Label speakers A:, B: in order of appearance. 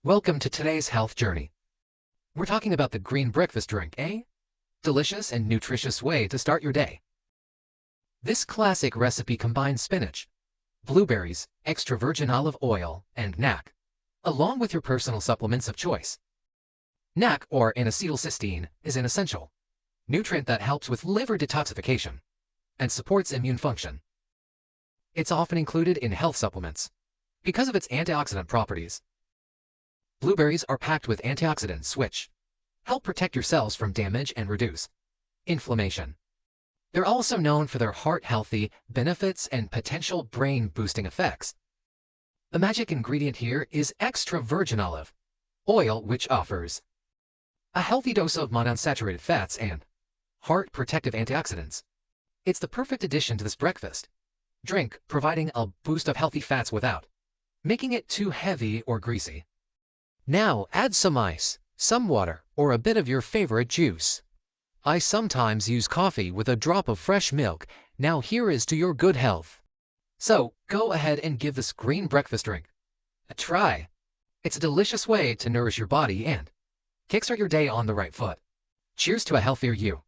A: Welcome to today's health journey. We're talking about the green breakfast drink, a delicious and nutritious way to start your day. This classic recipe combines spinach, blueberries, extra virgin olive oil, and NAC, along with your personal supplements of choice. NAC, or N-acetylcysteine, is an essential nutrient that helps with liver detoxification and supports immune function. It's often included in health supplements because of its antioxidant properties. Blueberries are packed with antioxidants which help protect your cells from damage and reduce inflammation. They're also known for their heart-healthy benefits and potential brain-boosting effects. The magic ingredient here is extra virgin olive oil, which offers a healthy dose of monounsaturated fats and heart-protective antioxidants. It's the perfect addition to this breakfast drink, providing a boost of healthy fats without making it too heavy or greasy. Now add some ice, some water, or a bit of your favorite juice. I sometimes use coffee with a drop of fresh milk. Now here is to your good health. So go ahead and give this green breakfast drink a try. It's a delicious way to nourish your body and kickstart your day on the right foot. Cheers to a healthier you.